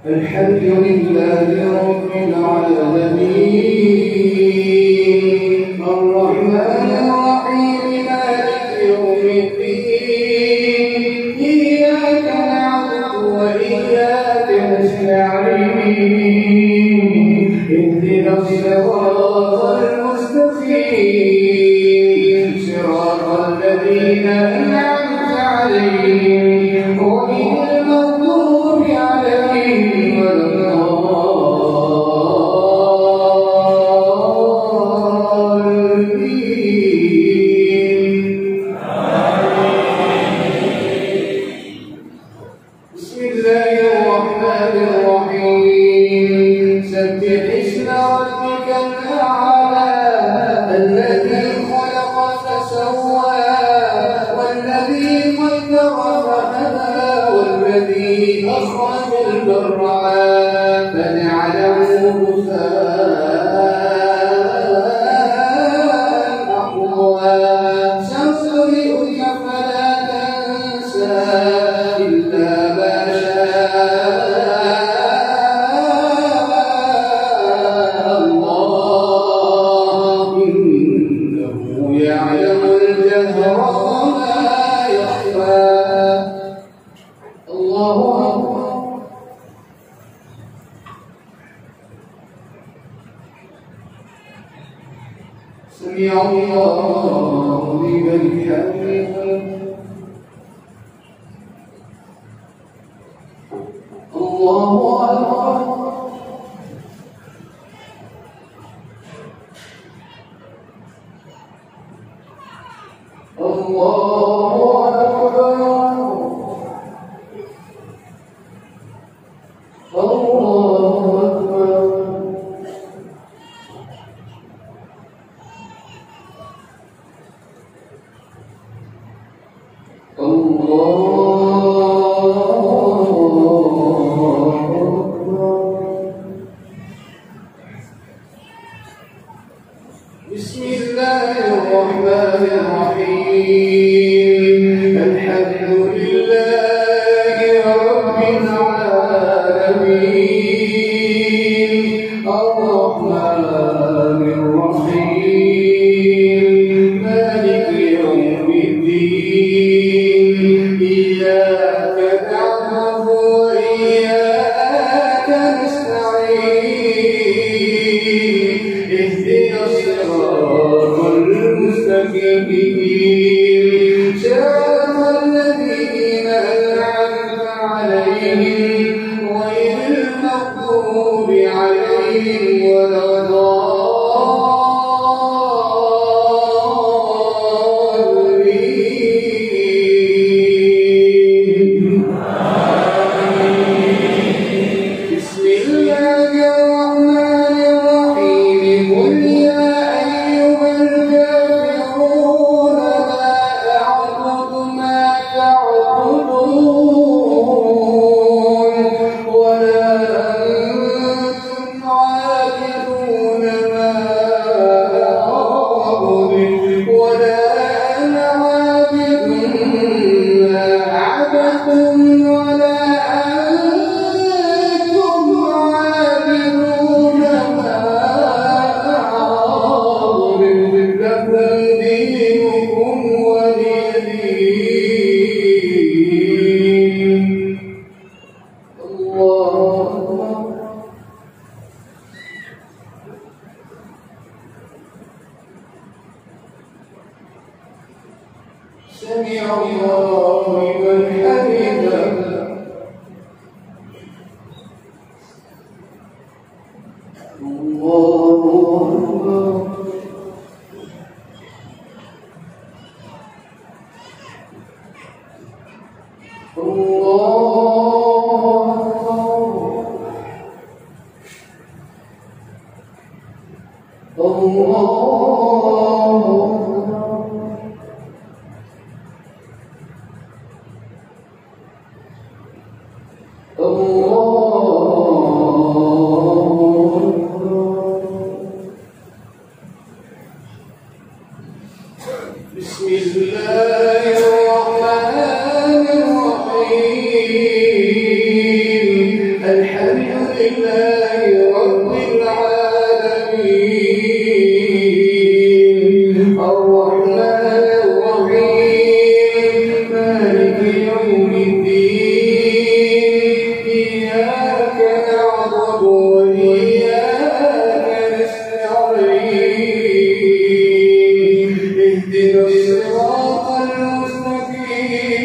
الحمد لله رب العالمين الرحمن الرحيم مالك يوم الدين إياك نعبد وإياك نستعين اهدنا الصراط المستقيم صراط الذين أنعمت عليهم غير المغضوب عليهم ولا الضالين. بسم الله الرحمن الرحيم سبح اسم ربك الأعلى الذي خلق فسوى والذي قدر فهدى والذي أخرج المرعى فجعله غثاء أحوى سنقرئك فلا تنسى إلا ما شاء الله إنه يعلم الجهر وما يخفى. الله أكبر. سمع الله لمن حمده. الله أكبر. الله أكبر. الله أكبر. بسم الله الرحمن الرحيم الحمد لله رب العالمين الرحمن الرحيم مالك يوم الدين إياك نعبد وإياك نستعين اهدنا الصراط المستقيم صراط الذين أنعمت عليهم غير المغضوب عليهم ولا الضالين. بسم الله الرحمن الرحيم قل يا أيها الكافرون لا أعبد ما تعبدون ولا أنتم عابدون ما أعبد ولا أنا عابد ما عبدتم ولا أنتم عابدون ما أعبد لكم دينكم ولي دين. الله أكبر. سمع الله لمن حمده. الله أكبر. بسم الله الرحمن الرحيم الحمد لله رب العالمين الرحمن الرحيم مالك يوم الدين إياك نعبد وإياك نستعين اهدنا الصراط المستقيم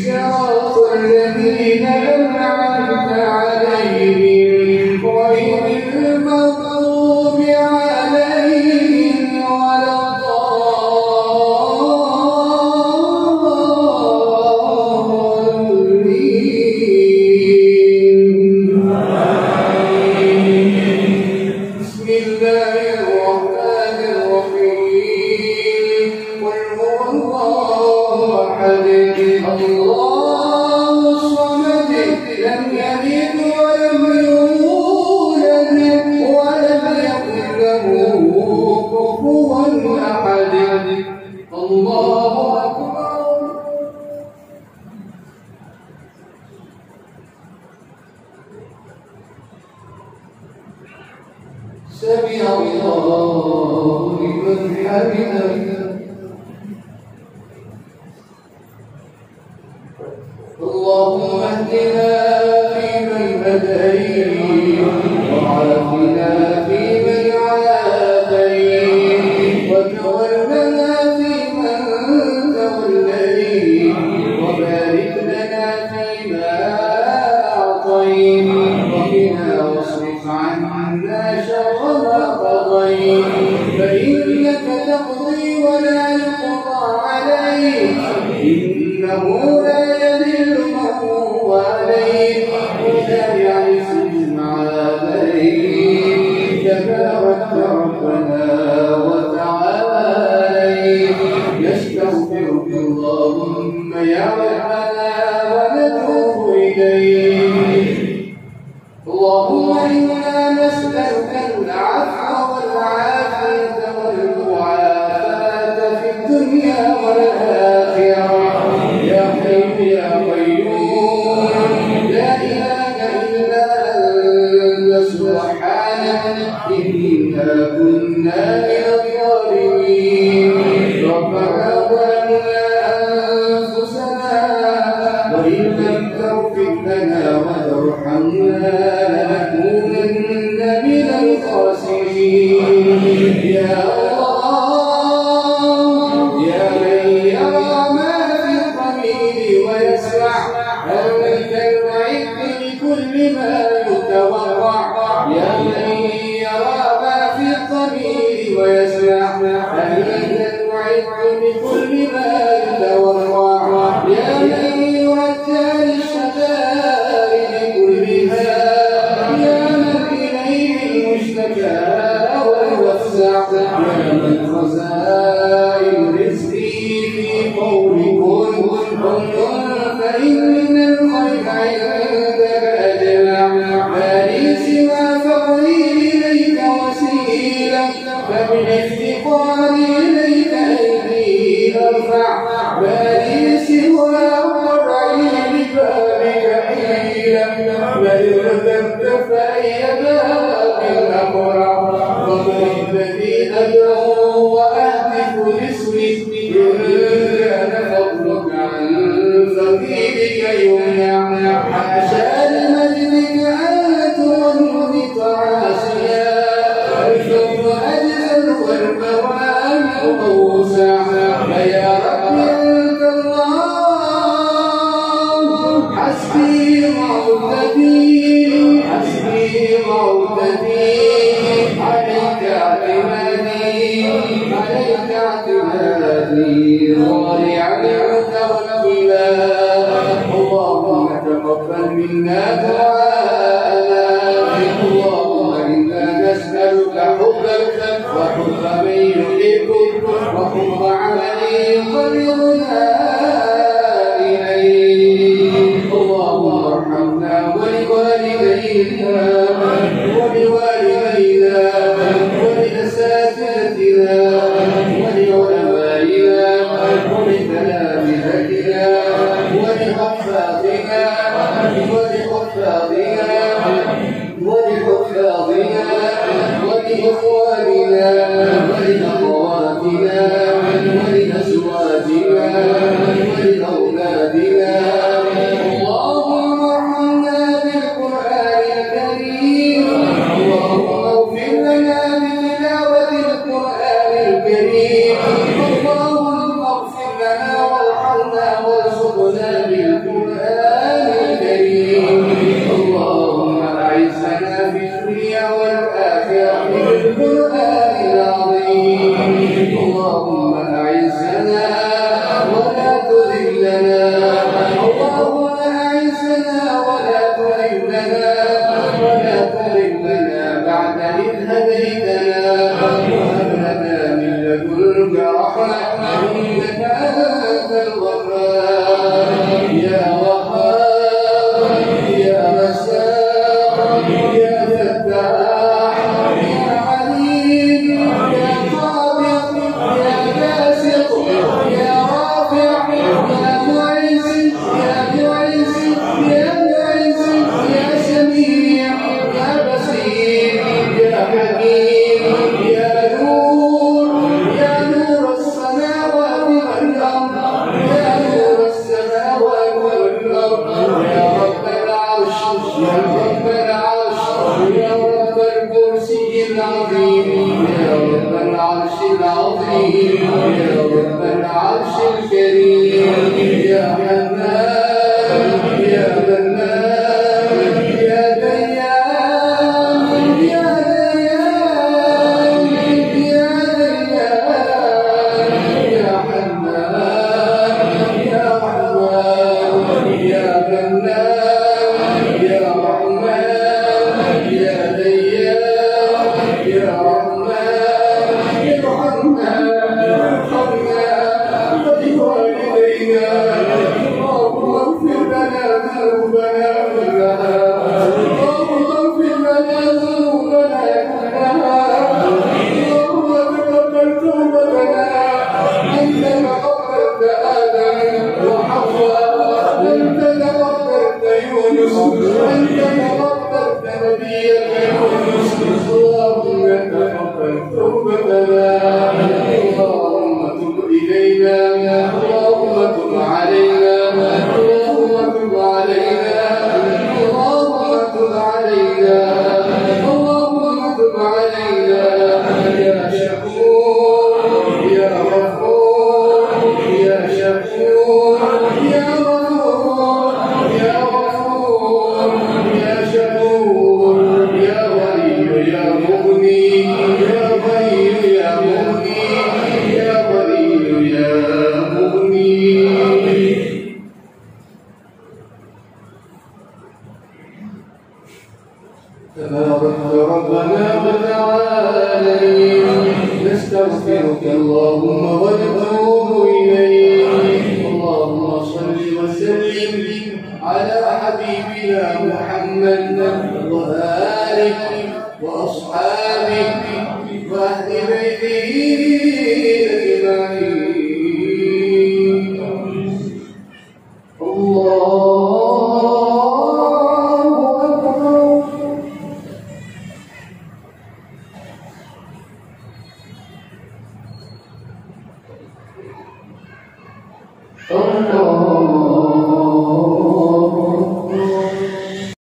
صراط الذين أنعمت عليهم غير المغضوب عليهم ولا الضالين بسم الله الرحمن الرحيم قل هو الله أحد الله الصمد لم يلد ولم يولد ولم يكن له كفوا أحد الله أكبر سمع الله لمن حمده اللهم اهدنا فيمن هديت وعافنا فيمن عافيت وتولنا فيمن توليت وبارك لنا فيما أعطيت وقنا واصرف عنا شر ما قضيت فإنك تقضي ولا يقضى عليك إنه لا يذل من واليت ولا يعز من عاديت تبارك ربنا وتعاليت نستغفرك اللهم يا ربنا ونتوب إليك اللهم إنا نسألك العفو والعافية والمعافاة في الدنيا والآخرة يا حي يا قيوم لا إله إلا أنت سبحانك إنا كنا من الظالمين ربنا ظلمنا أنفسنا وإن لم تغفر لنا وترحمنا لنكونن من الخاسرين يا الله يا من يرى ما في الضمير ويسمع أنت المعد لكل ما يتوقع يا من يرى ما في الضمير ويسمع أنت المعد لكل ما يتوقع يا من يرجى للشدائد كلها يا من إليه المشتكى والوسع يا من خزائن رزقي في قول كن فإن الخير عندك أجمع ما لي سوى فقري إليك وسيلة فبالافتقار إليك أيدي أرفع ما لي سوى قرعي لبابك حيلة بل رددت فأي باب أقرع ومن الذي أدعو وأهتف باسمك إن كان فضلك عن فقيرك يمنع حاشا لمجدك أن تغني عاصيا والفضل أجزل والموانع موسع فيا رب أنت الله حسبي موتتي عليك اعتمادي ضارعا متوكلا اللهم تقبل منا دعاءنا اللهم إنا نسألك حبك وحب من يحبك وحب عمل يقربنا إليك اللهم ارحمنا ولوالدينا ولأساتذتنا ولعلمائنا ولتلامذتنا ولحفاظنا ولحفاظنا ولحفاظنا ولإخواننا ولأخواتنا ولأزواجنا ولأولادنا. اللهم ارحمنا بالقرآن الكريم. اللهم اغفر لنا بتلاوة القرآن الكريم. اللهم اغفر لنا وارحمنا وارزقنا بالقرآن الكريم. اللهم أعزنا في الدنيا والآخرة بالقرآن العظيم. اللهم أعزنا ولا تذلنا. اللهم أعزنا ولا تذلنا ولا تذلنا بعد إذ هديتنا. وهب لنا من لدنك رحمة إنك أنت الوهاب. يا وهاب يا رزاق يا فتاح يا عليم يا قادر يا باسط يا رافع يا معز يا معز يا معز يا سميع يا بصير يا حكيم يا نور يا نور السماوات والأرض يا نور السماوات والأرض يا رب العرش يا رب العرش يا رب الكرسي العظيم يا رب العرش العظيم يا رب العرش الكريم. يا حنان يا منان يا ديان يا ديان يا ديان يا حنان يا رحمن يا منان يا رحمن يا ديان يا رحمن ارحمنا ارحمنا ولوالدينا. اللهم اغفر لنا ذنوبنا كلها. اللهم اغفر لنا ذنوبنا كلها. اللهم تقبل توبتنا. انت تقبلت ادم وحواء. انت تقبلت يونس. انت تقبلت نبيك يونس. اللهم تقبل توبتنا. اللهم تب الينا. اللهم تب علينا. اللهم تب علينا. اللهم تب علينا. اللهم تب علينا. يا شكور يا غفور يا شكور يا غفور يا غفور يا شكور يا ولي يا مغني يا ولي يا مغني يا ولي يا مغني. تبارك ربنا وتعالى. نستغفرك اللهم ونتوب إليك. اللهم صل وسلم على حبيبنا محمد وآله وأصحابه وأهل بيته أجمعين. الله